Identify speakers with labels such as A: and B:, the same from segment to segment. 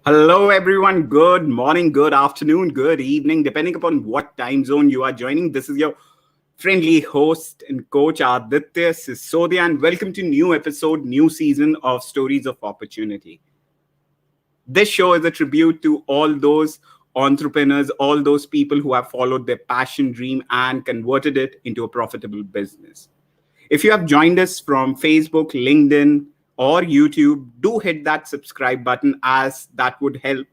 A: Hello, everyone. Good morning, good afternoon, good evening, depending upon what time zone you are joining. This is your friendly host and coach Aditya Sisodia, and welcome to new episode, new season of Stories of Opportunity. This show is a tribute to all those entrepreneurs, all those people who have followed their passion, dream, and converted it into a profitable business. If you have joined us from Facebook, LinkedIn, or YouTube, do hit that subscribe button as that would help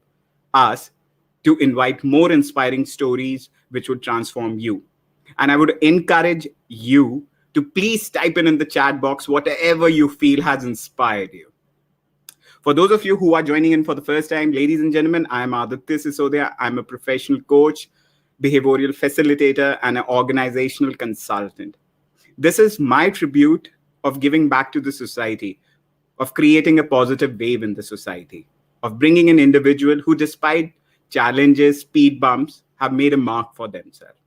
A: us to invite more inspiring stories which would transform you. And I would encourage you to please type in the chat box whatever you feel has inspired you. For those of you who are joining in for the first time, ladies and gentlemen, I am Aditya Sisodia. I'm a professional coach, behavioral facilitator, and an organizational consultant. This is my tribute of giving back to the society, of creating a positive wave in the society, of bringing an individual who, despite challenges, speed bumps, have made a mark for themselves.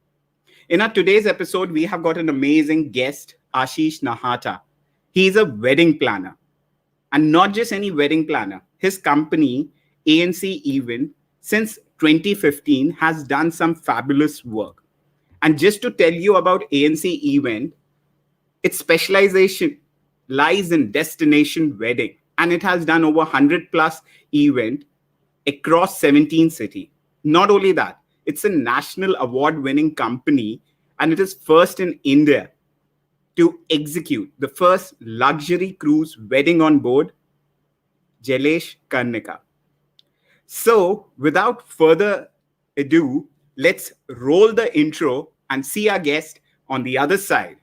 A: In our today's episode, we have got an amazing guest, Ashish Nahata. He is a wedding planner, and not just any wedding planner. His company, ANC Event, since 2015 has done some fabulous work. And just to tell you about ANC Event, its specialization lies in destination wedding, and it has done over 100 plus event across 17 cities. Not only that, it's a national award-winning company, and it is first in India to execute the first luxury cruise wedding on board, Jalesh Cruises. So, without further ado, let's roll the intro and see our guest on the other side.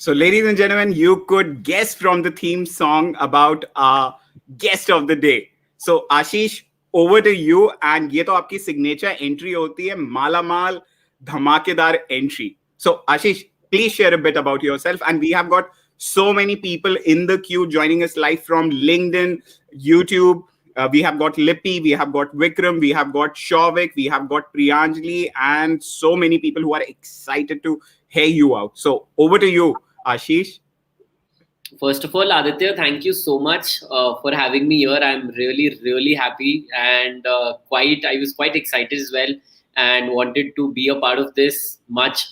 A: So, ladies and gentlemen, you could guess from the theme song about our guest of the day. So, Ashish, over to you. And ये तो आपकी signature entry होती है, मालामाल धमाकेदार entry. So, Ashish, please share a bit about yourself. And we have got so many people in the queue joining us live from LinkedIn, YouTube. We have got Lippy, we have got Vikram, we have got Shavik, we have got Priyanjali, and so many people who are excited to hear you out. So, over to you, Ashish.
B: First of all, Aditya, thank you so much for having me here. I'm really happy and I was quite excited as well and wanted to be a part of this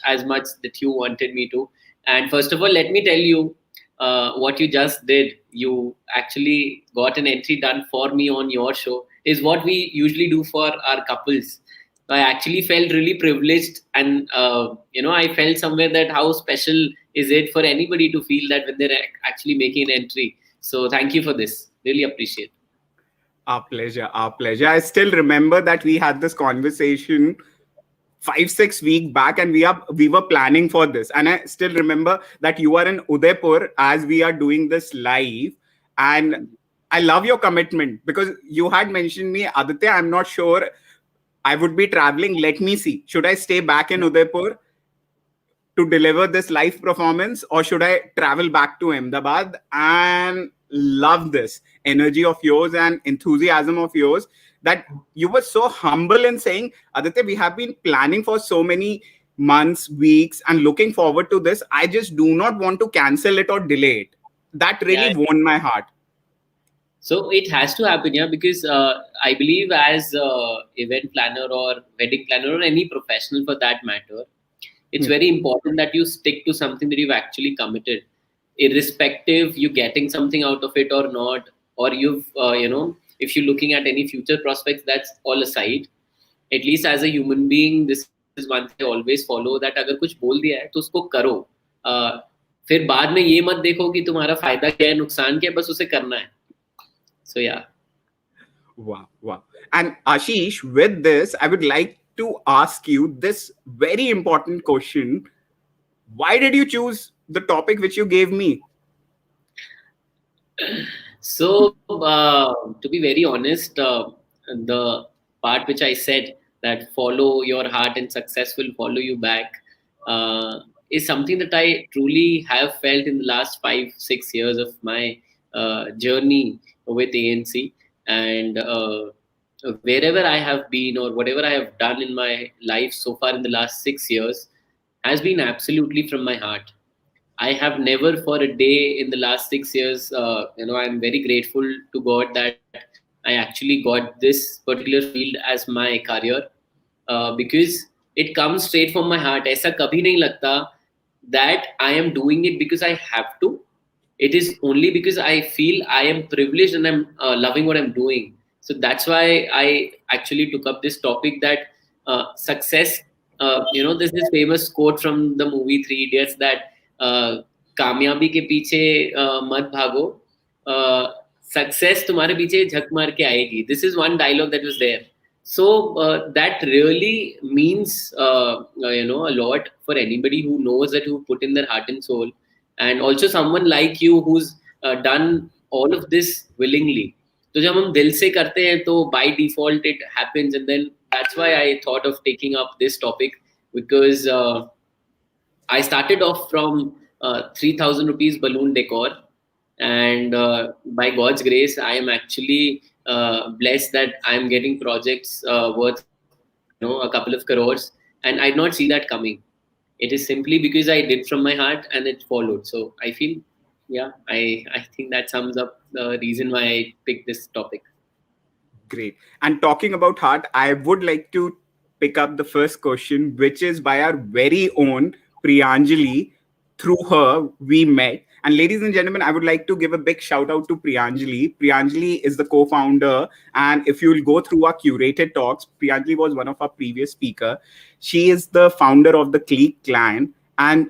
B: as much that you wanted me to. And first of all, let me tell you what you just did. You actually got an entry done for me on your show is what we usually do for our couples. I actually felt really privileged, and I felt somewhere that how special is it for anybody to feel that when they're actually making an entry. So thank you for this. Really appreciate.
A: Our pleasure. Our pleasure. I still remember that we had this conversation 5-6 weeks back, and we were planning for this. And I still remember that you are in Udaipur as we are doing this live, and I love your commitment because you had mentioned me, Aditya. I'm not sure I would be traveling. Let me see. Should I stay back in Udaipur to deliver this live performance, or should I travel back to Ahmedabad? And love this energy of yours and enthusiasm of yours, that you were so humble in saying, Aditya, we have been planning for so many months, weeks, and looking forward to this. I just do not want to cancel it or delay it. That really
B: Yeah.
A: won my heart.
B: So it has to happen, yeah, because I believe as event planner or wedding planner or any professional for that matter, it's
A: Hmm.
B: very important that you stick to something that you've actually committed, irrespective you getting something out of it or not, or if you're looking at any future prospects, that's all aside. At least as a human being, this is one thing I always follow, that अगर कुछ बोल दिया है तो उसको करो. uh, फिर बाद में ये मत देखो कि तुम्हारा फायदा क्या है नुकसान क्या है, बस उसे करना है. So yeah.
A: Wow, wow. And Ashish, with this, I would like to ask you this very important question. Why did you choose the topic which you gave me?
B: So, to be very honest, the part which I said, that follow your heart and success will follow you back, is something that I truly have felt in the last 5-6 years of my journey with ANC. And wherever I have been or whatever I have done in my life so far in the last 6 years has been absolutely from my heart. I have never for a day in the last 6 years, I'm very grateful to God that I actually got this particular field as my career, because it comes straight from my heart. ऐसा कभी नहीं लगता that I am doing it because I have to. It is only because I feel I am privileged and I'm loving what I'm doing. So that's why I actually took up this topic, that success. There's this famous quote from the movie Three Idiots, that कामयाबी के पीछे मत भागो, success तुम्हारे पीछे झक मार के आएगी. This is one dialogue that was there. So that really means a lot for anybody who knows that, who put in their heart and soul, and also someone like you who's done all of this willingly. तो जब हम दिल से करते हैं तो by default it happens, and then that's why I thought of taking up this topic, because I started off from 3,000 rupees balloon decor, and by God's grace, I am actually blessed that I am getting projects worth a couple of crores, and I did not see that coming. It is simply because I did from my heart and it followed. So I feel, yeah, I think that sums up the reason why I picked this topic.
A: Great. And talking about heart, I would like to pick up the first question, which is by our very own Priyanjali. Through her, we met. And ladies and gentlemen, I would like to give a big shout out to Priyanjali. Priyanjali is the co-founder. And if you'll go through our curated talks, Priyanjali was one of our previous speaker. She is the founder of the Click Clan. And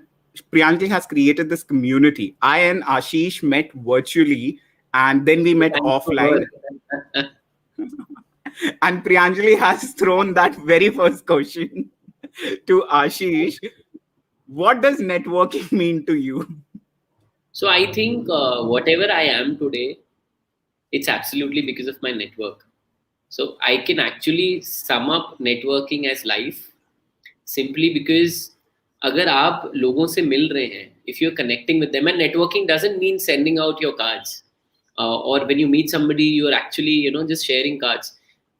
A: Priyanjali has created this community. I and Ashish met virtually, and then we met
B: Thanks for
A: offline.
B: her.
A: And Priyanjali has thrown that very first question to Ashish. What does networking mean to you?
B: So I think whatever I am today, it's absolutely because of my network. So I can actually sum up networking as life, simply because अगर आप लोगों से मिल रहे हैं, if you're connecting with them, and networking doesn't mean sending out your cards, or when you meet somebody you're actually just sharing cards.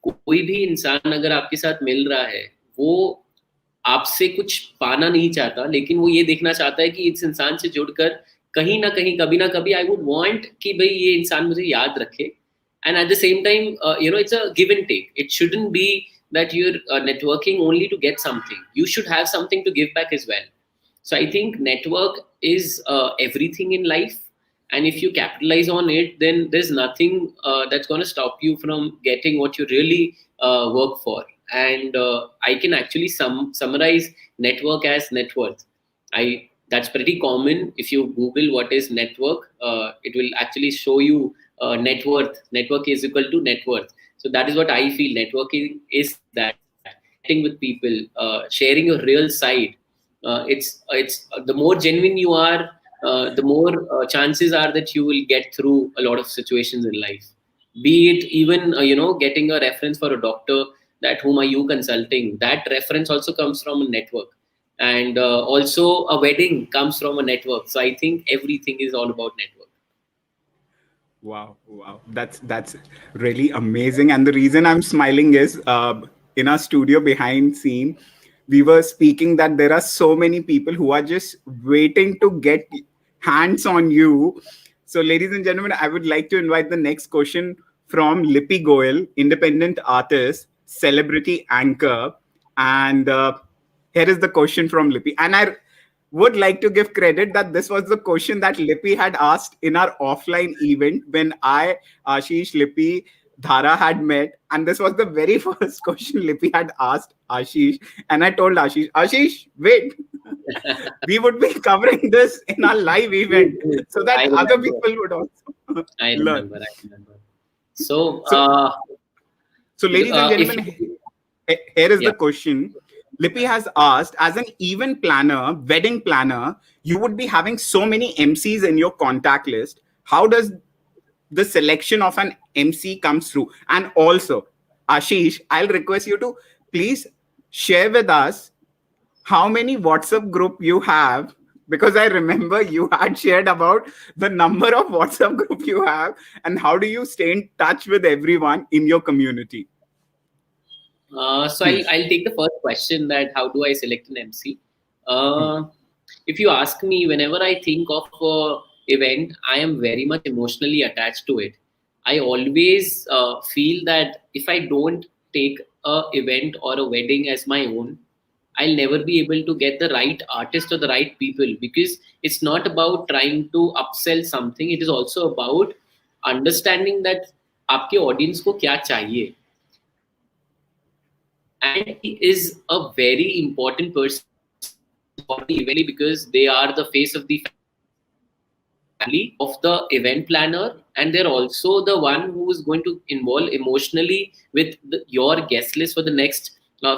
B: कोई भी इंसान अगर आपके साथ मिल रहा है, वो आपसे कुछ पाना नहीं चाहता, लेकिन वो ये देखना चाहता है कि इस इंसान से जुड़कर कहीं ना कहीं कभी ना कभी आई वुड वांट कि भाई ये इंसान मुझे याद रखे. And at the same time, it's a give and take. It shouldn't be that you're networking only to get something. You should have something to give back as well. So I think network is everything in life, and if you capitalize on it, then there's nothing that's going to stop you from getting what you really work for. And I can actually summarize network as net worth. I That's pretty common. If you Google what is network, it will actually show you net worth. Network is equal to net worth. So that is what I feel. Networking is that, connecting with people, sharing your real side. It's the more genuine you are, the more chances are that you will get through a lot of situations in life. Be it even getting a reference for a doctor, that whom are you consulting, that reference also comes from a network, and also a wedding comes from a network. So I think everything is all about network.
A: Wow, wow, that's really amazing. And the reason I'm smiling is in our studio behind scene, we were speaking that there are so many people who are just waiting to get hands on you. So, ladies and gentlemen, I would like to invite the next question from Lippy Goel, independent artist, celebrity anchor, and here is the question from Lippy. And I would like to give credit that this was the question that Lippy had asked in our offline event when Ashish, Lippy, Dhara had met. And this was the very first question Lippy had asked Ashish. And I told Ashish, wait, we would be covering this in our live event
B: True, true,
A: so
B: true.
A: that
B: I
A: other
B: remember.
A: people would also
B: I
A: learn.
B: remember. I remember. So,
A: So, so ladies and
B: if
A: gentlemen,
B: you,
A: here is the
B: yeah.
A: question. Lippy has asked, as an event planner, wedding planner, you would be having so many MCs in your contact list. How does the selection of an MC comes through? And also, Ashish, I'll request you to please share with us how many WhatsApp group you have, because I remember you had shared about the number of WhatsApp group you have, and how do you stay in touch with everyone in your community?
B: So
A: Please.
B: I'll take the first question, that how do I select an MC? Uh, if you ask me, whenever I think of a event, I am very much emotionally attached to it. I always feel that if I don't take a event or a wedding as my own, I'll never be able to get the right artist or the right people, because it's not about trying to upsell something. It is also about understanding that आपके audience को क्या चाहिए. And is a very important person for the event, because they are the face of the family of the event planner, and they're also the one who is going to involve emotionally with your guest list for the next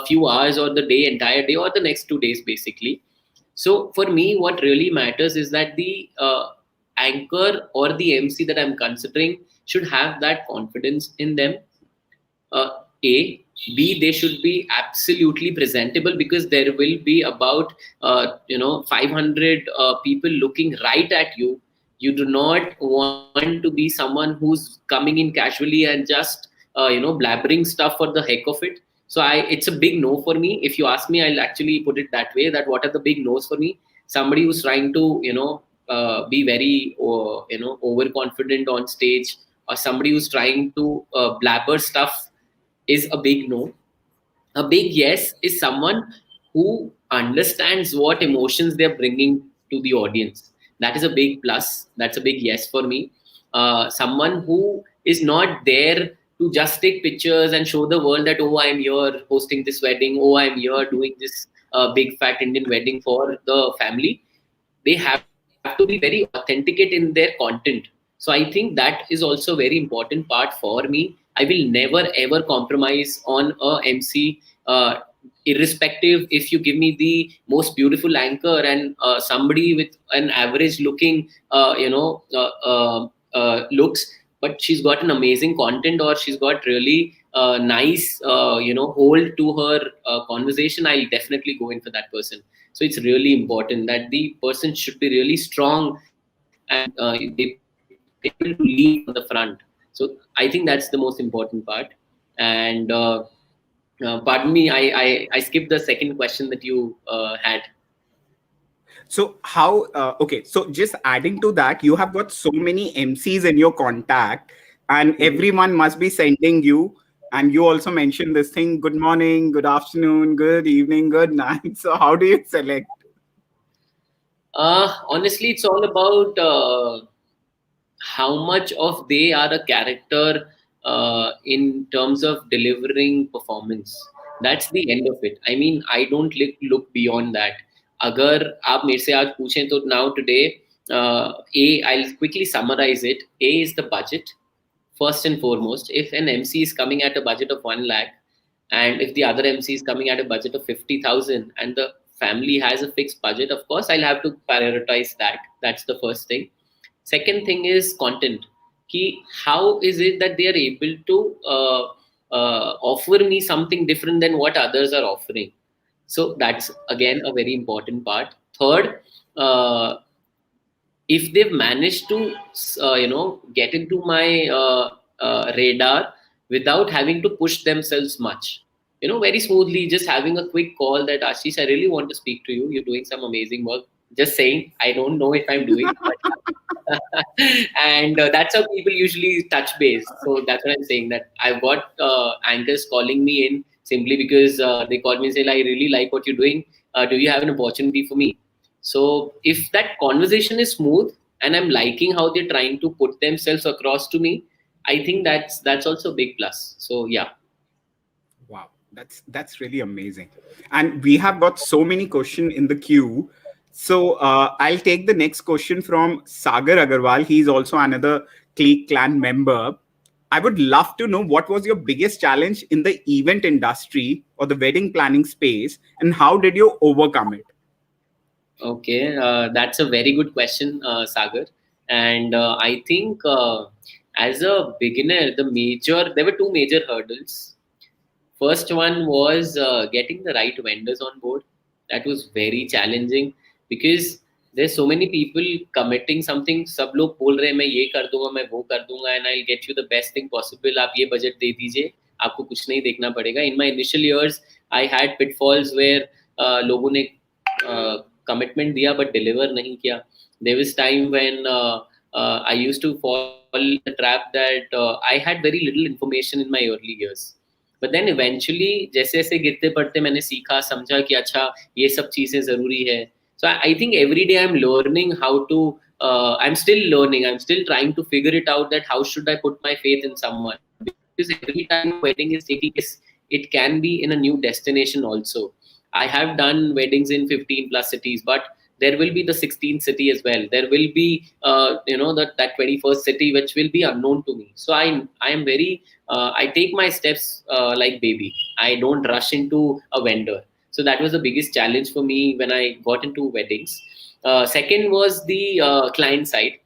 B: few hours, or the day entire day, or the next 2 days basically. So for me, what really matters is that the anchor or the MC that I'm considering should have that confidence in them. A, B, they should be absolutely presentable, because there will be about 500 people looking right at you. You do not want to be someone who's coming in casually and just blabbering stuff for the heck of it. So it's a big no for me. If you ask me, I'll actually put it that way: that what are the big no's for me? Somebody who's trying to be very overconfident on stage, or somebody who's trying to blabber stuff is a big no. A big yes is someone who understands what emotions they're bringing to the audience. That is a big plus. That's a big yes for me. Someone who is not there to just take pictures and show the world that, oh, I'm here hosting this wedding, oh, I'm here doing this big fat Indian wedding for the family. They have to be very authenticate in their content. So I think that is also a very important part for me. I will never ever compromise on a MC, irrespective if you give me the most beautiful anchor and somebody with an average looking looks, but she's got an amazing content, or she's got really nice hold to her conversation. I'll definitely go in for that person. So it's really important that the person should be really strong, and they be able to lead from the front. So I think that's the most important part. And pardon me, I skipped the second question that you had.
A: So how? Okay, so just adding to that, you have got so many MCs in your contact, and
B: Mhm.
A: everyone must be sending you. And you also mentioned this thing: good morning, good afternoon, good evening, good night. So how do you select?
B: Honestly, it's all about how much of they are a character in terms of delivering performance. That's the end of it. I mean, I don't look beyond that. अगर आप मेरे से आज पूछें तो now today, I'll quickly summarize it. A is the budget. First and foremost, if an MC is coming at a budget of 1 lakh, and if the other MC is coming at a budget of 50,000, and the family has a fixed budget, of course I'll have to prioritize that. That's the first thing. Second thing is content. Ki how is it that they are able to offer me something different than what others are offering? So that's again a very important part. Third, uh, if they've managed to get into my radar without having to push themselves much, very smoothly, just having a quick call that Ashish, I really want to speak to you, you're doing some amazing work, just saying, I don't know if I'm doing, but and that's how people usually touch base. So that's what I'm saying, that I've got anchors calling me in simply because they call me and say, I really like what you're doing, do you have an opportunity for me? So if that conversation is smooth and I'm liking how they're trying to put themselves across to me, I think that's also a big plus. So yeah.
A: Wow, that's really amazing. And we have got so many questions in the queue. So I'll take the next question from Sagar Agarwal. He's also another Clique Clan member. I would love to know what was your biggest challenge in the event industry or the wedding planning space, and how did you overcome it?
B: Okay, that's a very good question, Sagar. And I think as a beginner, there were two major hurdles. First one was getting the right vendors on board. That was very challenging because there's so many people committing something. सब लोग बोल रहे हैं मैं ये कर दूंगा, मैं वो कर दूंगा, and I'll get you the best thing possible. आप ये budget दे दीजिए, आपको कुछ नहीं देखना पड़ेगा. In my initial years, I had pitfalls where लोगों ने commitment दिया but deliver नहीं किया. There was time when I used to fall in the trap that I had very little information in my early years. But then eventually जैसे जैसे गिरते पड़ते मैंने सीखा समझा कि अच्छा ये सब चीजें जरूरी है. So I think every day I am learning how to I am still learning, I am still trying to figure it out that how should I put my faith in someone, because every time wedding is taking place, it can be in a new destination also. I have done weddings in 15 plus cities, but there will be the 16th city as well. There will be that 21st city which will be unknown to me. So I am very I take my steps like baby. I don't rush into a vendor. So that was the biggest challenge for me when I got into weddings. Second was the client side.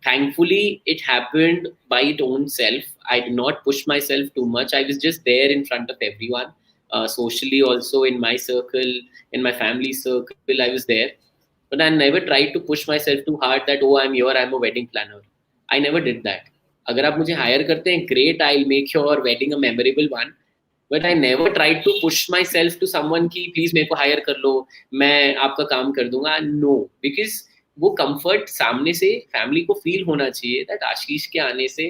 B: Thankfully, it happened by its own self. I did not push myself too much. I was just there in front of everyone, socially also in my circle, in my family circle. I was there, but I never tried to push myself too hard that oh I'm here, I'm a wedding planner. I never did that. अगर आप मुझे higher करते हैं great, I'll make your wedding a memorable one. But I never tried to push myself to someone कि please मेरे को hire कर लो, मैं आपका काम कर दूंगा. No, because वो comfort सामने से family को feel होना चाहिए that आशीष के आने से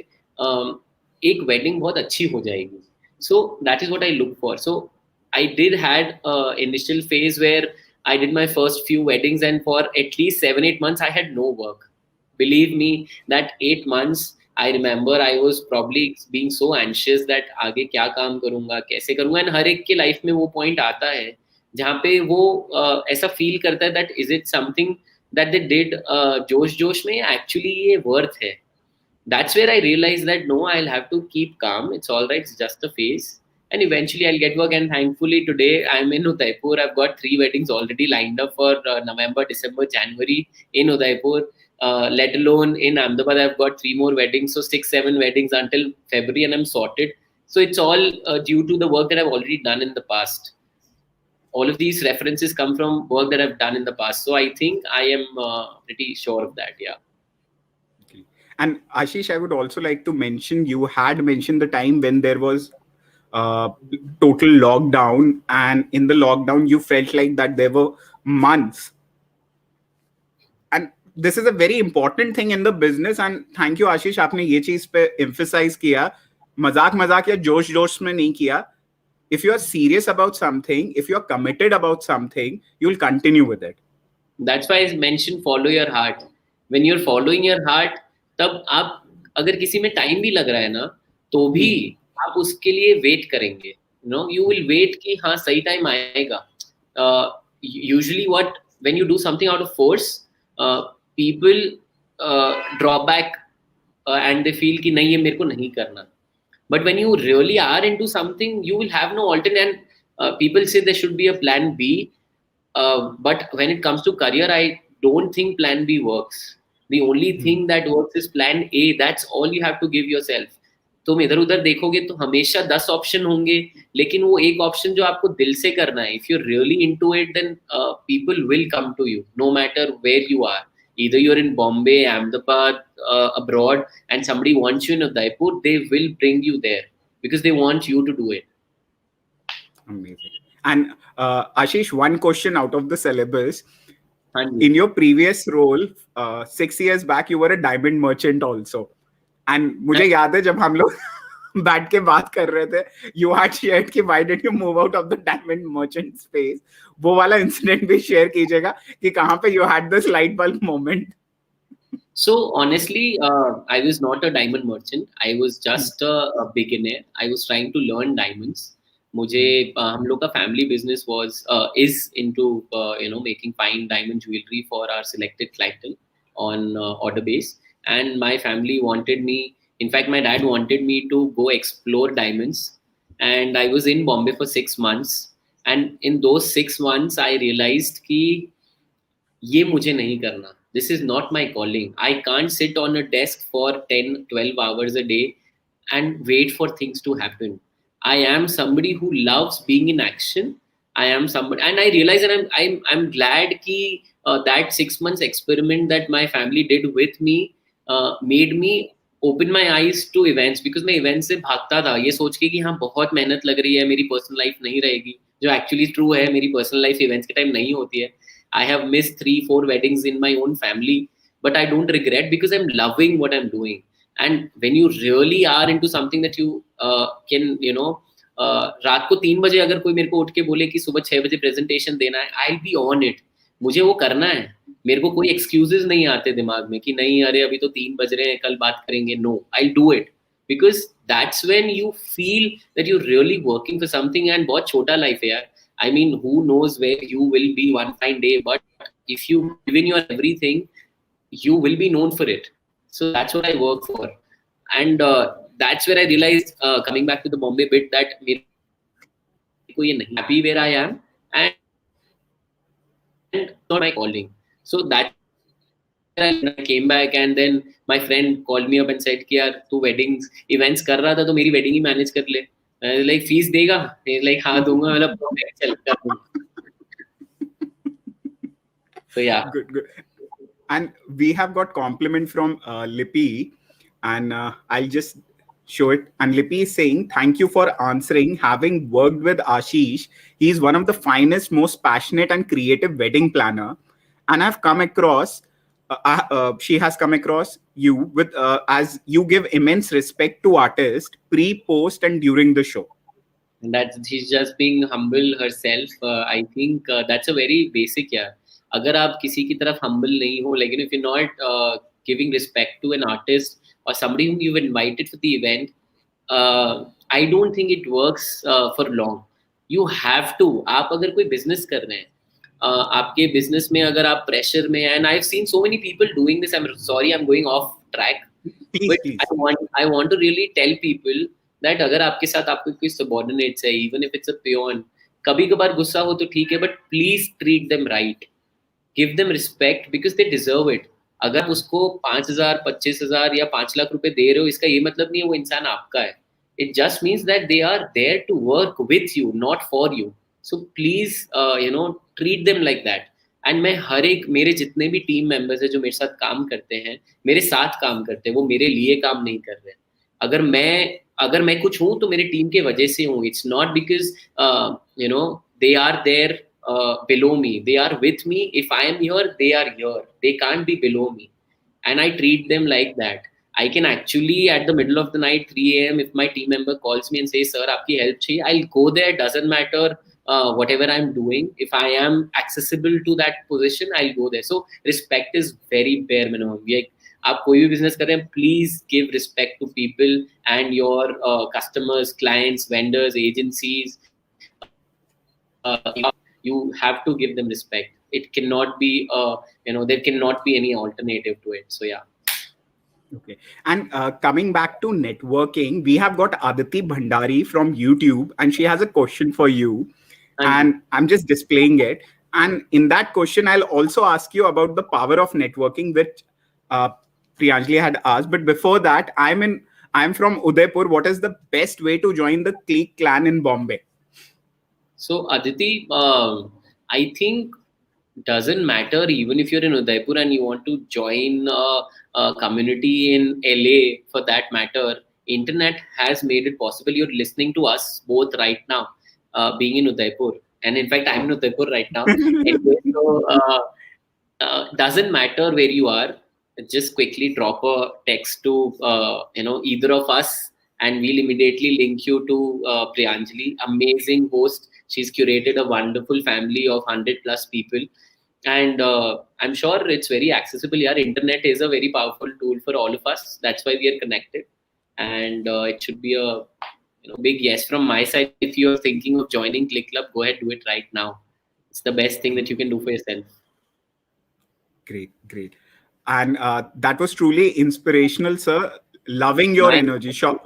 B: एक wedding बहुत अच्छी हो जाएगी. So that is what I look for. So I did had initial phase where I did my first few weddings, and for at least 7-8 months I had no work. Believe me, that 8 months I remember I was probably being so anxious that आगे क्या काम करूँगा, कैसे करूँगा. And हर एक के life में वो point आता है जहाँ पे वो ऐसा feel करता है that is it something that they did जोश जोश में, actually ये worth है. That's where I realized that no, I'll have to keep calm. It's all right. It's just a phase. And eventually I'll get work. And thankfully today I'm in Udaipur. I've got 3 weddings already lined up for November, December, January in Udaipur. Let alone in Ahmedabad, I've got 3 more weddings. So 6-7 weddings until February and I'm sorted. So it's all due to the work that I've already done in the past. All of these references come from work that I've done in the past. So I think I am pretty sure of that. Yeah.
A: And Ashish, I would also like to mention, you had mentioned the time when there was total lockdown, and in the lockdown you felt like that there were months. And this is a very important thing in the business, and thank you Ashish, आपने ये चीज पे emphasize किया. मजाक मजाक या जोश जोश में नहीं किया. If you are serious about something, if you are committed about something, you will continue with it.
B: That's why I mentioned follow your heart. When you're following your heart, तब आप अगर किसी में टाइम भी लग रहा है ना तो भी आप उसके लिए वेट करेंगे. You will wait कि हाँ सही टाइम आएगा. Usually what when you do something out of force, people draw back and they feel कि नहीं ये मेरे को नहीं करना. But when you really are into something, you will have no alternate. And people say there should be a plan B. But when it comes to career, I don't think plan B works. The only thing that works is plan A. That's all you have to give yourself. तुम इधर उधर देखोगे तो हमेशा 10 option होंगे, लेकिन वो एक ऑप्शन जो आपको दिल से करना है, if you're really into it, then people will come to you no matter where you are. Either you're in Bombay, Ahmedabad, abroad, and somebody wants you in Udaipur, they will bring you there because they want you to do it.
A: Amazing. And Ashish, one question out of the syllabus.
B: Hanji.
A: In your previous role, 6 years back, you were a diamond merchant also. And मुझे याद है जब हम लोग बैठ के बात कर रहे थे, you had shared कि why did you move out of the diamond merchant space? वो वाला इंसिडेंट भी शेयर कीजिएगा कि कहाँ पे you had this light bulb moment.
B: So honestly, I was not a diamond merchant. I was just a beginner. I was trying to learn diamonds. मुझे हम लोग का family business was is into making fine diamond jewelry for our selected clientele on order base. And my family wanted me. In fact, my dad wanted me to go explore diamonds. And I was in Bombay for 6 months. And in those 6 months, I realized कि ये मुझे नहीं करना. This is not my calling. I can't sit on a desk for 10, 12 hours a day and wait for things to happen. I am somebody who loves being in action. I am somebody, and I realize, and I'm glad कि that 6 months experiment that my family did with me made me open my eyes to events, because मैं events से भागता था ये सोच के कि हाँ बहुत मेहनत लग रही है, मेरी personal life नहीं रहेगी, जो actually true है, मेरी personal life events के time नहीं होती है. I have missed 3-4 weddings in my own family, but I don't regret because I'm loving what I'm doing. And when you really are into something that you can, रात को 3 बजे अगर कोई मेरे को उठ के बोले कि सुबह 6 बजे प्रेजेंटेशन देना है, I'll be on it. मुझे वो करना है. मेरे को कोई excuses नहीं आते दिमाग में कि नहीं अरे अभी तो 3 बज रहे हैं, कल बात करेंगे. No, I'll do it because that's when you feel that you're really working for something. And बहुत छोटा life है यार. I mean, who knows where you will be one fine day, but if you give in your everything, you will be known for it. So that's what I work for. And that's where I realized, coming back to the Bombay bit, that मेरे को ये नहीं, happy where I am, and not my calling. So that's where I came back, and then my friend called me up and said कि यार तू weddings events कर रहा था तो मेरी wedding ही manage कर ले. Like fees देगा? Like हाँ दूंगा, मतलब चल कर दूंगा. So yeah.
A: Good. And we have got compliment from Lippy, and I'll just show it. And Lippy is saying, thank you for answering. Having worked with Ashish, he is one of the finest, most passionate and creative wedding planner. And I've come across, she has come across you with, as you give immense respect to artists pre, post, and during the show.
B: And that she's just being humble herself. I think that's a very basic, yeah. अगर आप किसी की तरफ humble नहीं हो, like if you're not giving respect to an artist or somebody whom you've invited for the event, I don't think it works for long. You have to. आप अगर कोई business कर रहे हैं, आपके business में अगर आप pressure में, and I've seen so many people doing this. I'm sorry, I'm going off track.
A: Please.
B: I want to really tell people that अगर आपके साथ आपको कोई subordinates है, even if it's a peon, कभी कभार गुस्सा हो तो ठीक है, but please treat them right. Give them respect because they deserve it. अगर आप उसको 5,000, 25,000 या 5 लाख रुपए दे रहे हो, इसका ये मतलब नहीं है वो इंसान आपका है. It just means that they are there to work with you, not for you. So please, treat them like that. And मैं हर एक, मेरे जितने भी टीम मेंबर्स हैं जो मेरे साथ काम करते हैं, मेरे साथ काम करते हैं, वो मेरे लिए काम नहीं कर रहे हैं. अगर मैं कुछ हूँ तो मेरे टीम के वजह से हूँ. It's not because they are there below me. They are with me. If I am here, they are here. They can't be below me. And I treat them like that. I can actually, at the middle of the night, 3 a.m., if my team member calls me and says, sir, aapki help chahiye, I'll go there. Doesn't matter whatever I'm doing. If I am accessible to that position, I'll go there. So respect is very bare minimum. Like, आप कोई भी business कर रहे हैं, please give respect to people and your customers, clients, vendors, agencies. You have to give them respect. It cannot be, there cannot be any alternative to it. So yeah.
A: Okay. And coming back to networking, we have got Aditi Bhandari from YouTube, and she has a question for you. And I'm just displaying it. And in that question, I'll also ask you about the power of networking, which uh, Priyanjali had asked. But before that, I'm from Udaipur. What is the best way to join the clique clan in Bombay?
B: So Aditi, I think doesn't matter even if you're in Udaipur and you want to join a community in LA for that matter. Internet has made it possible. You're listening to us both right now, being in Udaipur, and in fact, I'm in Udaipur right now. Anyway, so doesn't matter where you are. Just quickly drop a text to either of us, and we'll immediately link you to Priyanjali, amazing host. She's curated a wonderful family of 100 plus people, and I'm sure it's very accessible. Yeah, internet is a very powerful tool for all of us. That's why we are connected, and it should be a big yes from my side. If you're thinking of joining Click Club, go ahead, do it right now. It's the best thing that you can do for yourself.
A: Great, great. And that was truly inspirational, sir. Loving your
B: My
A: energy. Sure.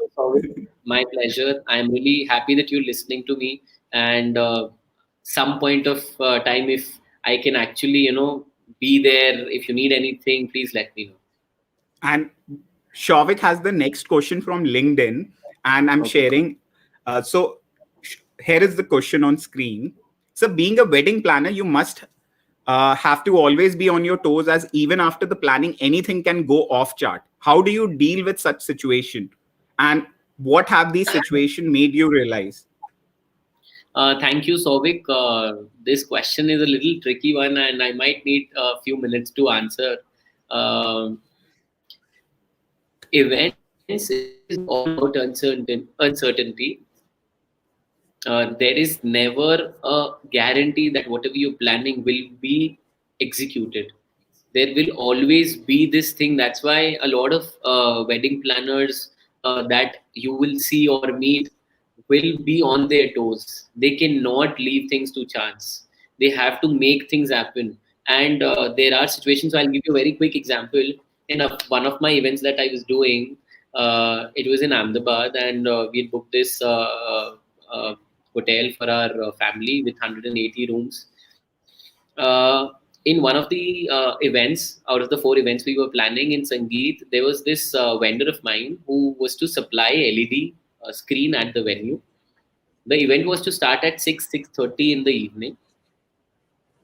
B: my pleasure. I'm really happy that you're listening to me. And some point of time, if I can actually, be there, if you need anything, please let me know.
A: And Shavik has the next question from LinkedIn, and I'm
B: Okay.
A: sharing. Here is the question on screen. So, being a wedding planner, you must have to always be on your toes, as even after the planning, anything can go off chart. How do you deal with such situation? And what have these situation made you realize?
B: Thank you, Sovik. This question is a little tricky one, and I might need a few minutes to answer. Um Events is all about uncertainty. There is never a guarantee that whatever you're planning will be executed. There will always be this thing. That's why a lot of wedding planners that you will see or meet will be on their toes. They cannot leave things to chance. They have to make things happen. And there are situations. So I'll give you a very quick example. In one of my events that I was doing, it was in Ahmedabad, and we had booked this hotel for our family with 180 rooms. In one of the events, out of the four events we were planning in Sangeet, there was this vendor of mine who was to supply LED screen at the venue. The event was to start at 6:30 in the evening.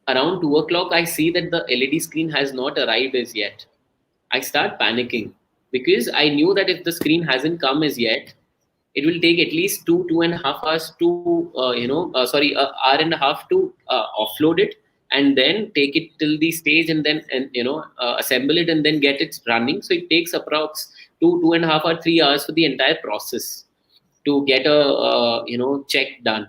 B: Around 2 o'clock, I see that the LED screen has not arrived as yet. I start panicking because I knew that if the screen hasn't come as yet, it will take at least 2.5 hours to hour and a half to offload it, and then take it till the stage, and then assemble it and then get it running. So it takes approx 2.5 or 3 hours for the entire process to get a check done.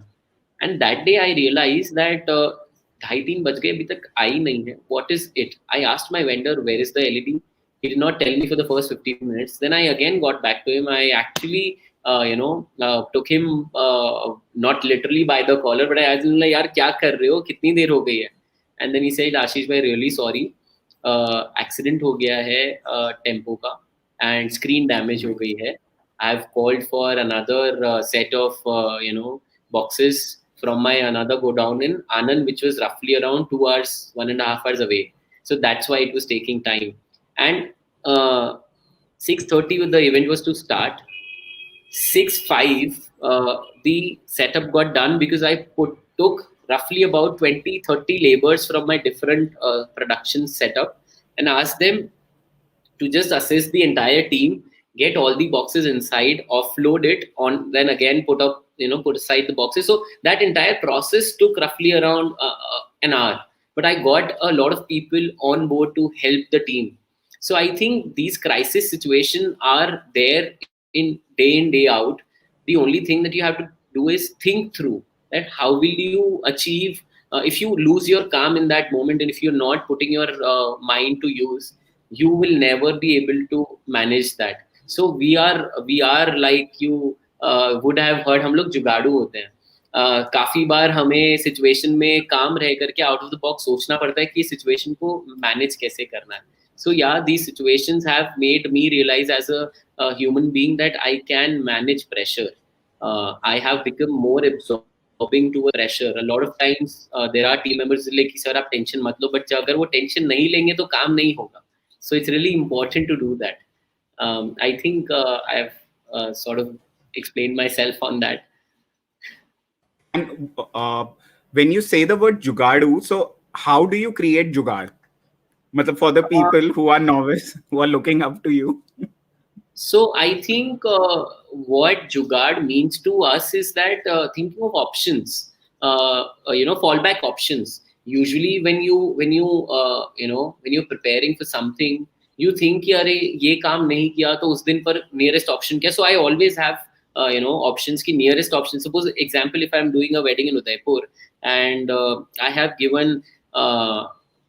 B: And that day I realized that 2:30 बज गए अभी तक आई नहीं है. What is it? I asked my vendor, where is the LED? He did not tell me for the first 15 minutes. Then I again got back to him. I actually took him not literally by the collar, but I asked him, like, यार क्या कर रहे हो, कितनी देर हो गई है? And then he said, Ashish bhai, really sorry, accident हो गया है टेम्पो का, and screen damage हो गई है. I've called for another set of boxes from my another go down in Anand, which was roughly around 2 hours, 1.5 hours away. So that's why it was taking time. And 6:30 the event was to start. 6:05 the setup got done because I took roughly about 20-30 laborers from my different production setup and asked them to just assist the entire team, get all the boxes inside, offload it on, then again put aside the boxes. So that entire process took roughly around an hour. But I got a lot of people on board to help the team. So I think these crisis situations are there in day out. The only thing that you have to do is think through that how will you achieve. If you lose your calm in that moment, and if you're not putting your mind to use, you will never be able to manage that. So we are like you would have heard, हम लोग जुगाड़ू होते हैं. काफी बार हमें situation में काम रह करके आउट ऑफ द बॉक्स सोचना पड़ता है कि सिचुएशन को मैनेज कैसे करना है. So yeah, these situations have made me realize as a human being that I can manage pressure. I have become more absorbed succumbing to a pressure. A lot of times there are team members like कि sir आप tension मत लो, but अगर वो tension नहीं लेंगे तो काम नहीं होगा. So it's really important to do that. I think I've sort of explained myself on that.
A: And when you say the word jugadu, so how do you create jugad? Matlab for the people who are novice, who are looking up to you.
B: So I think what Jugaad means to us is that thinking of options, fallback options. Usually, when you're preparing for something, you think कि अरे ये काम नहीं किया तो उस दिन पर nearest option क्या? So I always have options की nearest option. Suppose example, if I'm doing a wedding in Udaipur and I have given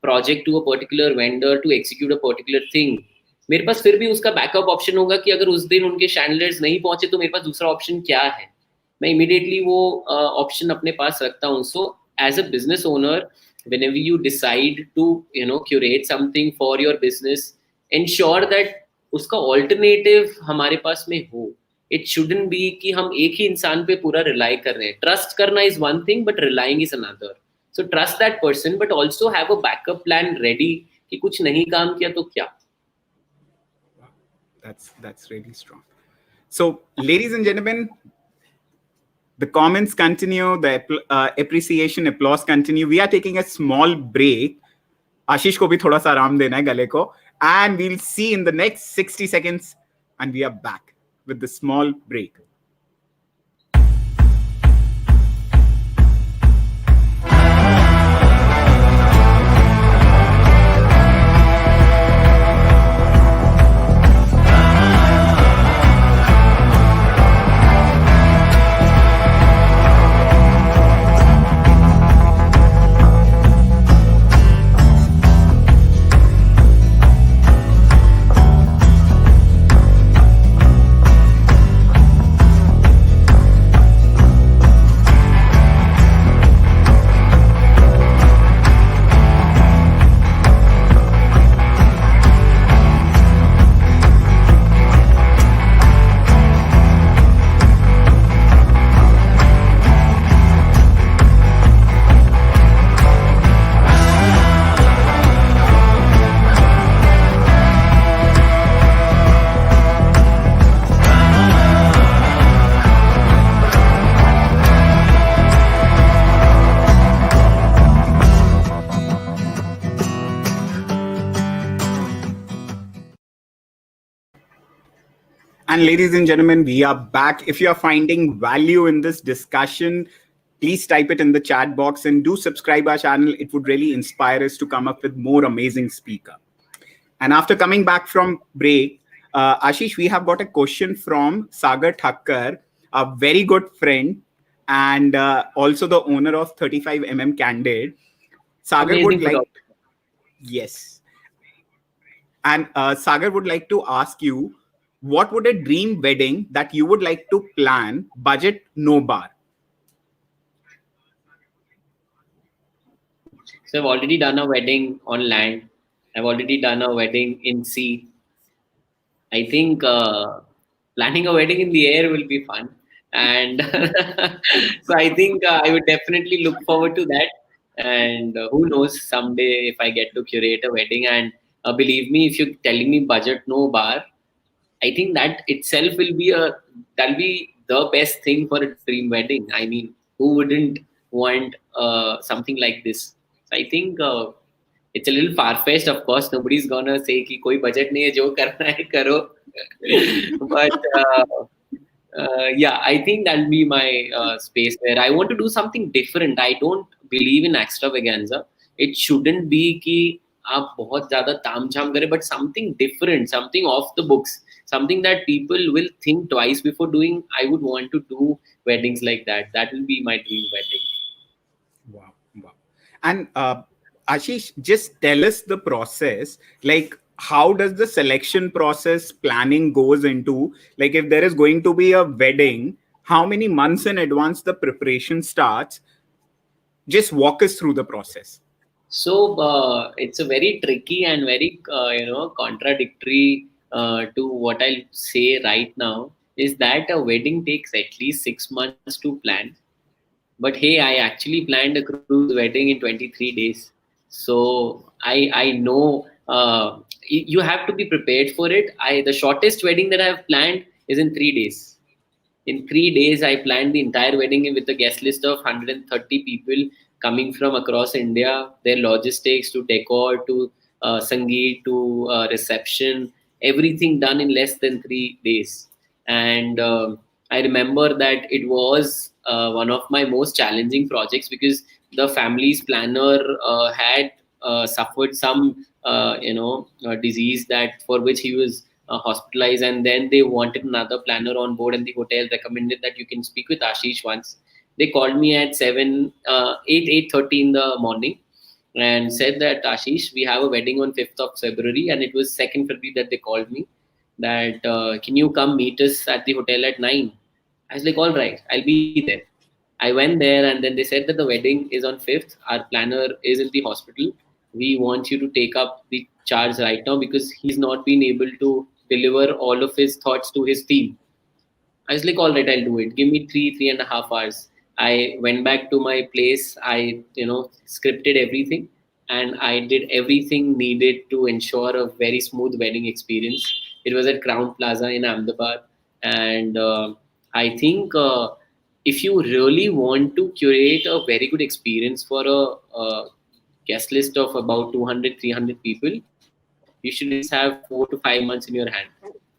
B: project to a particular vendor to execute a particular thing. मेरे पास फिर भी उसका backup option होगा कि अगर उस दिन उनके चैनलर्स नहीं पहुंचे तो मेरे पास दूसरा ऑप्शन क्या है. मैं इमीडिएटली वो ऑप्शन अपने पास रखता हूँ. So as a business owner, whenever you decide to curate something for your business, ensure that उसका ऑल्टरनेटिव हमारे पास में हो. इट shouldn't be कि हम एक ही इंसान पे पूरा रिलाई कर रहे हैं. ट्रस्ट करना is one thing but relying is another. So trust that person but also have a backup plan ready कि कुछ नहीं काम किया तो क्या.
A: That's really strong. So, ladies and gentlemen, the comments continue, the appreciation, applause continue. We are taking a small break. Ashish को भी थोड़ा सा आराम देना है गले को. And we'll see in the next 60 seconds. And we are back with the small break. And ladies and gentlemen, we are back. If you are finding value in this discussion, please type it in the chat box and do subscribe our channel. It would really inspire us to come up with more amazing speaker. And after coming back from break, Ashish, we have got a question from Sagar Thakkar, a very good friend and also the owner of 35mm Candid. Sagar
B: Amazing
A: would like...
B: photography.
A: Yes. And Sagar would like to ask you, what would a dream wedding that you would like to plan, budget no bar?
B: So I've already done a wedding on land. I've already done a wedding in sea. I think planning a wedding in the air will be fun. And so I think I would definitely look forward to that. And who knows, someday if I get to curate a wedding, and believe me, if you're telling me budget no bar, I think that itself that'll be the best thing for a dream wedding. I mean, who wouldn't want something like this? So I think it's a little far-fetched. Of course, nobody's gonna say कि कोई budget नहीं है, जो करना है करो. But yeah, I think that'll be my space where I want to do something different. I don't believe in extravaganza. It shouldn't be कि आप बहुत ज़्यादा तामझाम करें, but something different, something off the books, something that people will think twice before doing. I would want to do weddings like that. That will be my dream wedding.
A: Wow, wow. And Ashish, just tell us the process. Like, how does the selection process planning goes into? Like, if there is going to be a wedding, how many months in advance the preparation starts? Just walk us through the process.
B: So it's a very tricky and very contradictory to what I'll say right now, is that a wedding takes at least 6 months to plan. But hey, I actually planned a cruise wedding in 23 days. So I know you have to be prepared for it. The shortest wedding that I have planned is in 3 days. In 3 days, I planned the entire wedding with a guest list of 130 people coming from across India. Their logistics to decor to sangeet to reception, everything done in less than 3 days. And I remember that it was one of my most challenging projects because the family's planner had suffered some disease that for which he was hospitalized, and then they wanted another planner on board, and the hotel recommended that you can speak with Ashish once. They called me at 8:30 in the morning and said that Ashish, we have a wedding on 5th of February, and it was 2nd February that they called me that can you come meet us at the hotel at 9. I was like, all right, I'll be there. I went there, and then they said that the wedding is on 5th. Our planner is in the hospital. We want you to take up the charge right now because he's not been able to deliver all of his thoughts to his team. I was like, all right, I'll do it. Give me 3.5 hours. I went back to my place. I, scripted everything, and I did everything needed to ensure a very smooth wedding experience. It was at Crown Plaza in Ahmedabad. And I think if you really want to curate a very good experience for a guest list of about 200, 300 people, you should at least have 4 to 5 months in your hand.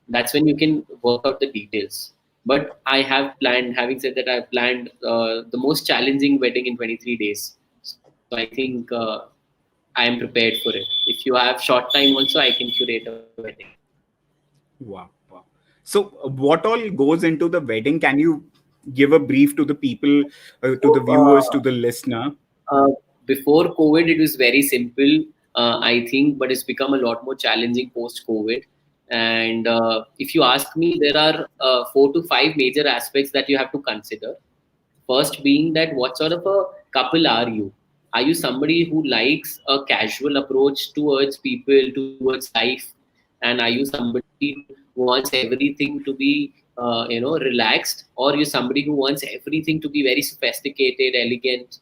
B: That's when you can work out the details. But I have planned, having said that, I've planned the most challenging wedding in 23 days. So I think I am prepared for it. If you have short time also, I can curate a wedding.
A: Wow. Wow. So, what all goes into the wedding? Can you give a brief to the people, to the
B: So,
A: viewers, to the listener?
B: uh, before COVID, it was very simple, I think, but it's become a lot more challenging post COVID. And if you ask me, there are 4 to 5 major aspects that you have to consider. First being that what sort of a couple are you? Are you somebody who likes a casual approach towards people, towards life? And are you somebody who wants everything to be, relaxed? Or are you somebody who wants everything to be very sophisticated, elegant?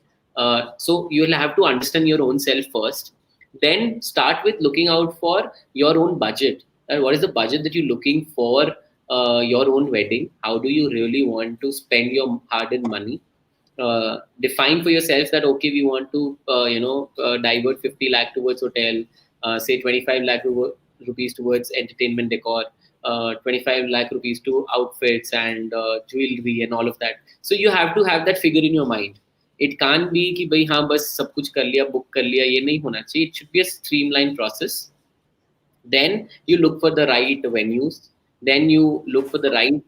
B: So you'll have to understand your own self first. Then start with looking out for your own budget. What is the budget that you're looking for your own wedding? How do you really want to spend your hard-earned money? Define for yourself that okay, we want to divert 50 lakh towards hotel, say 25 lakh rupees towards entertainment decor, 25 lakh rupees to outfits and jewelry and all of that. So you have to have that figure in your mind. It can't be कि भाई हाँ बस सब कुछ कर लिया book कर लिया, ये नहीं होना चाहिए. It should be a streamlined process. Then you look for the right venues. Then you look for the right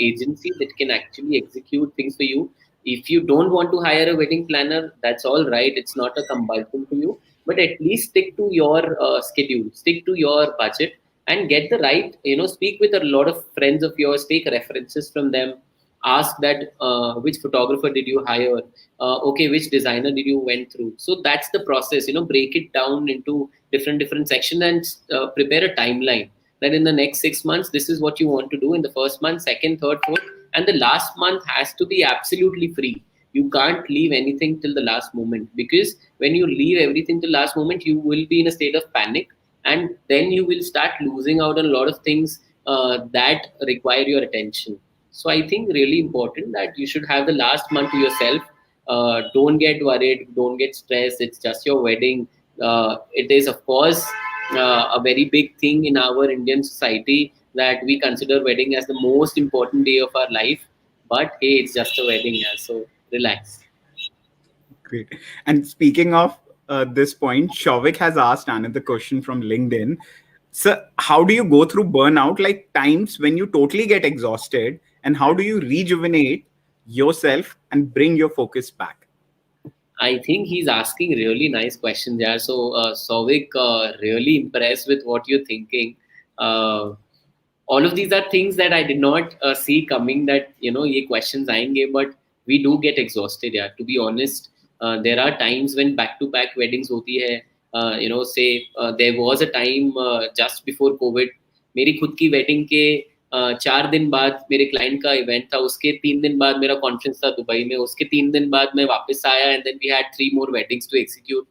B: agency that can actually execute things for you. If you don't want to hire a wedding planner, that's all right. It's not a compulsion for you, but at least stick to your schedule, stick to your budget, and get the right. Speak with a lot of friends of yours, take references from them, ask that which photographer did you hire, okay, which designer did you went through. So that's the process. Break it down into different sections and prepare a timeline that in the next 6 months this is what you want to do in the first month, second, third, fourth, and the last month has to be absolutely free. You can't leave anything till the last moment, because when you leave everything till last moment you will be in a state of panic, and then you will start losing out on a lot of things that require your attention. So I think really important that you should have the last month to yourself. Don't get worried, don't get stressed. It's just your wedding. It is of course a very big thing in our Indian society that we consider wedding as the most important day of our life. But hey, it's just a wedding, yeah. So relax.
A: Great. And speaking of this point, Shavik has asked another question from LinkedIn. So, how do you go through burnout, like times when you totally get exhausted, and how do you rejuvenate yourself and bring your focus back?
B: I think he's asking really nice questions there. So, Sovik, really impressed with what you're thinking. Uh, all of these are things that I did not see coming. That ये questions आएंगे, but we do get exhausted. Yeah, to be honest, there are times when back-to-back weddings होती है. Say there was a time just before COVID, मेरी खुद की wedding के 4 दिन बाद मेरे क्लाइंट का इवेंट था, उसके 3 दिन बाद मेरा कॉन्फ्रेंस था दुबई में, उसके 3 दिन बाद मैं वापस आया, and then we had 3 more weddings to execute.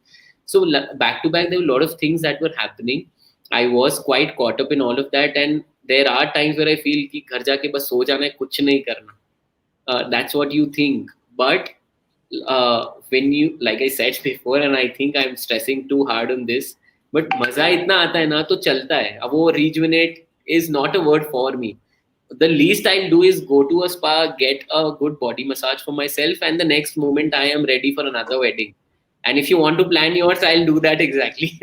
B: So back to back, there were a lot of things that were happening. I was quite caught up in all of that, and there are times where I feel कि घर जाके बस सो जाना है, कुछ नहीं करना. That's what you think, but when you, like I said before, and I think I'm stressing too hard on this, but मजा इतना आता है ना तो चलता है. अब वो rejuvenate is not a word for me. The least I'll do is go to a spa, get a good body massage for myself, and the next moment I am ready for another wedding. And if you want to plan yours, I'll do that exactly.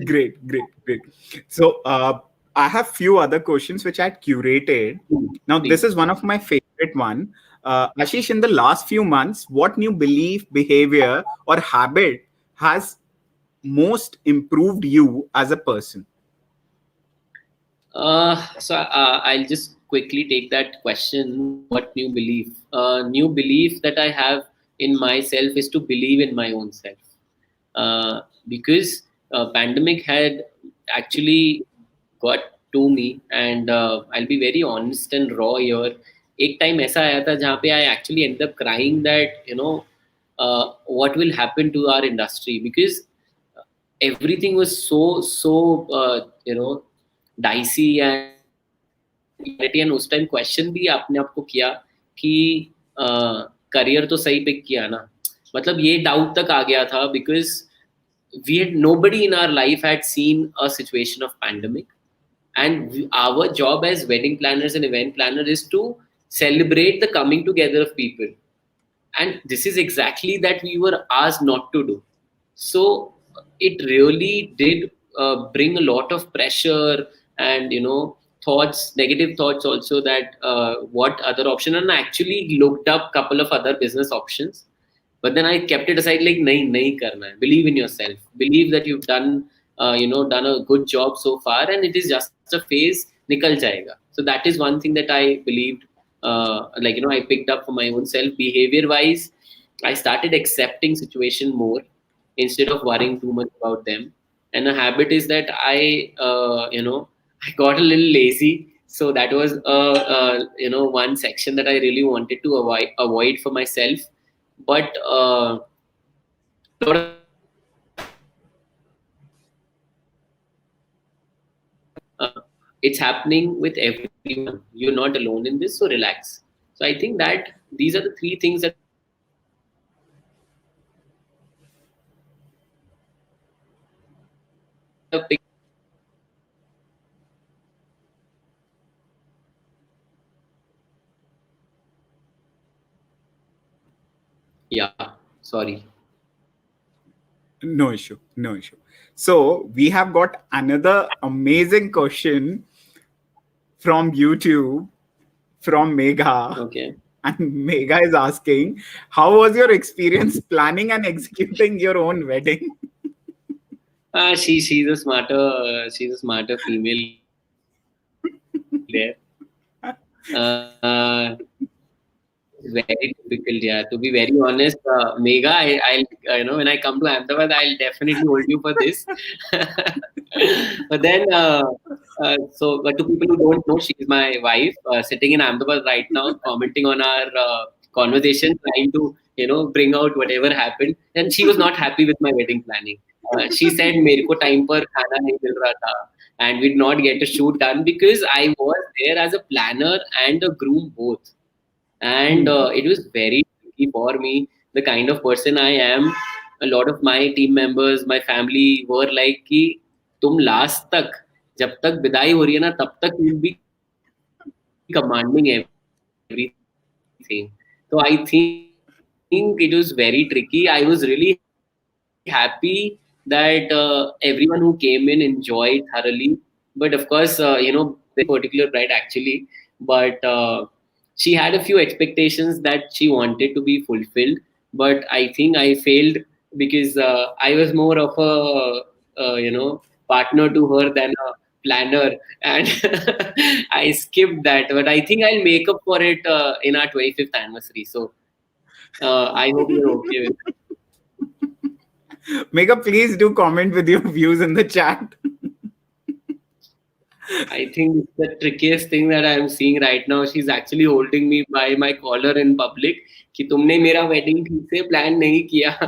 A: Great, great, great. So I have few other questions which I had curated. Now, this
B: Please.
A: is one of my favorite one. Ashish, in the last few months, what new belief, behavior, or habit has most improved you as a person?
B: So I'll just quickly take that question. What new belief? New belief that I have in myself is to believe in my own self. Because pandemic had actually got to me, and I'll be very honest and raw here. एक time ऐसा आया था जहाँ पे I actually ended up crying that what will happen to our industry, because everything was so dicey and reality. And उस time question भी आपने आपको किया कि करियर तो सही पिक किया ना, मतलब ये डाउट तक आ गया था, because we had nobody in our life had seen a situation of pandemic, and our job as wedding planners and event planners is to celebrate the coming together of people, and this is exactly that we were asked not to do. So it really did bring a lot of pressure, and thoughts, negative thoughts also, that what other option, and I actually looked up couple of other business options, but then I kept it aside, like nahi karna hai. Believe in yourself, believe that you've done a good job so far, and it is just a phase, nikal jayega. So that is one thing that I believed. I picked up for my own self. Behavior wise, I started accepting situation more instead of worrying too much about them. And a habit is that I got a little lazy. So that was one section that I really wanted to avoid for myself. But a lot of things are happening. It's happening with everyone. You're not alone in this, so relax. So I think that these are the three things that I picked up for myself. Yeah, sorry.
A: No issue, no issue. So we have got another amazing question from YouTube from Megha.
B: Okay.
A: And Megha is asking, how was your experience planning and executing your own wedding?
B: She's a smarter female there. Very difficult, yeah. To be very honest, Megha, I'll when I come to Ahmedabad, I'll definitely hold you for this. But then, but to people who don't know, she's my wife, sitting in Ahmedabad right now, commenting on our conversation, trying to bring out whatever happened. And she was not happy with my wedding planning. She said, "मेरे को time पर खाना नहीं मिल रहा था, and we did not get a shoot done because I was there as a planner and a groom both." And it was very tricky for me, the kind of person I am. A lot of my team members, my family were like कि तुम last तक, जब तक विदाई हो रही है ना, तब तक you'll be commanding everything. So I think it was very tricky. I was really happy that everyone who came in enjoyed thoroughly. But of course, there was one particular bride actually, but she had a few expectations that she wanted to be fulfilled. But I think I failed because I was more of a partner to her than a planner, and I skipped that. But I think I'll make up for it in our 25th anniversary. So I hope you're okay with it.
A: Megha, please do comment with your views in the chat.
B: I think it's the trickiest thing that I'm seeing right now. She's actually holding me by my collar in public कि तुमने मेरा wedding ठीक से plan नहीं किया.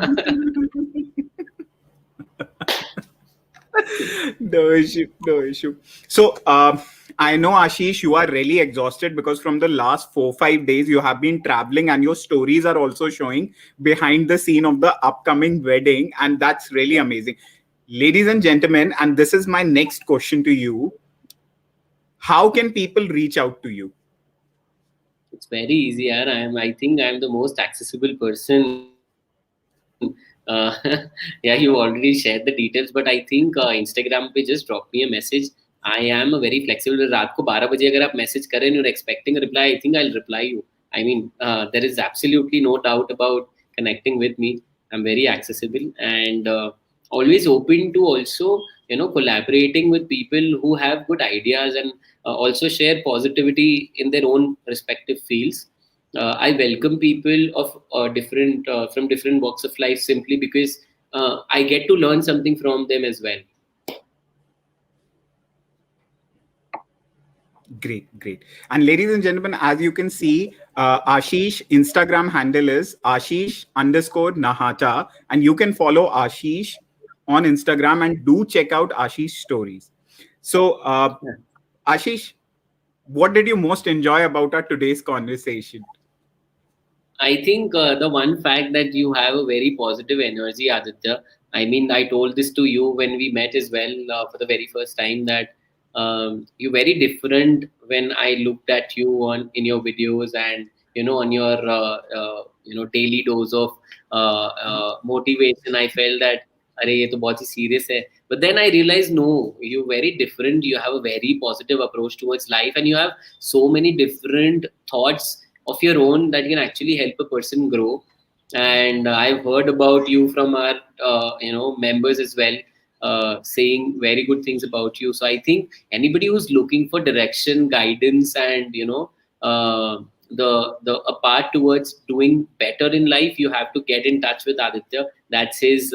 A: No issue, no issue. So, I know, Ashish, you are really exhausted because from the last 4 5 days you have been traveling, and your stories are also showing behind the scene of the upcoming wedding, and that's really amazing. Ladies and gentlemen, and this is my next question to you: how can people reach out to you?
B: It's very easy, yaar. I think I'm the most accessible person. Yeah, you already shared the details, but I think Instagram पे just drop me a message. I am a very flexible. रात को 12 बजे अगर आप message कर रहे हैं and you're expecting a reply, I think I'll reply you. I mean, there is absolutely no doubt about connecting with me. I'm very accessible and always open to also, collaborating with people who have good ideas and also share positivity in their own respective fields. I welcome people of different from different walks of life simply because I get to learn something from them as well.
A: Great, great. And ladies and gentlemen, as you can see, Ashish Instagram handle is Ashish_Nahata, and you can follow Ashish on Instagram and do check out Ashish stories. So, Ashish, what did you most enjoy about our today's conversation?
B: I think the one fact that you have a very positive energy, Aditya. I mean, I told this to you when we met as well for the very first time that you're very different when I looked at you on in your videos and on your daily dose of motivation. I felt that अरे ये तो बहुत ही serious है. But then I realized no, you're very different. You have a very positive approach towards life, and you have so many different thoughts of your own that can actually help a person grow. And I've heard about you from our members as well, saying very good things about you. So I think anybody who's looking for direction, guidance, and the a path towards doing better in life, you have to get in touch with Aditya. That's his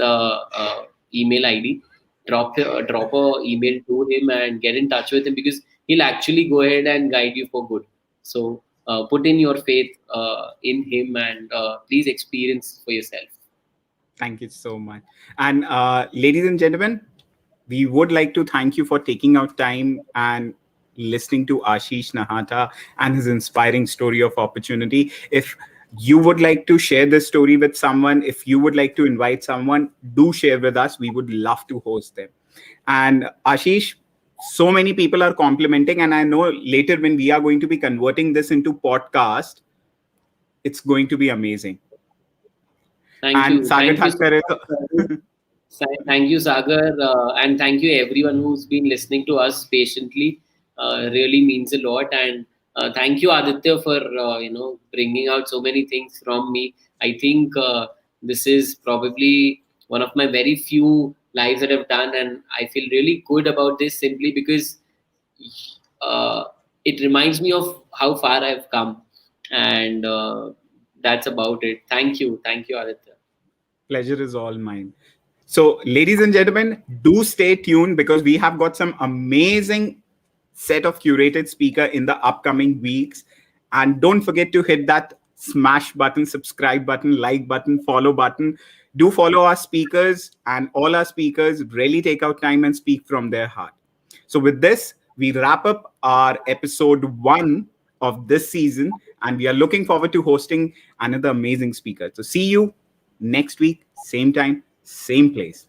B: email ID. Drop a email to him and get in touch with him because he'll actually go ahead and guide you for good. So put in your faith in him and please experience for yourself.
A: Thank you so much. And ladies and gentlemen, we would like to thank you for taking out time and listening to Ashish Nahata and his inspiring story of opportunity. If you would like to share this story with someone, if you would like to invite someone, do share with us. We would love to host them. And Ashish, so many people are complimenting, and I know later when we are going to be converting this into podcast, it's going to be amazing.
B: Thank
A: And
B: you.
A: Sagar
B: Thank you so
A: Thakkar
B: much. Thank you, Sagar, and thank you everyone who's been listening to us patiently. Really means a lot, and thank you, Aditya, for bringing out so many things from me. I think this is probably one of my very few lives that I've done, and I feel really good about this simply because uh, it reminds me of how far I've come, and that's about it. Thank you, Aditya.
A: pleasure is all mine. So, ladies and gentlemen, do stay tuned because we have got some amazing set of curated speaker in the upcoming weeks. And don't forget to hit that smash button, subscribe button, like button, follow button. Do follow our speakers, and all our speakers really take out time and speak from their heart. So, with this, we wrap up our episode 1 of this season, and we are looking forward to hosting another amazing speaker. So, see you next week, same time, same place.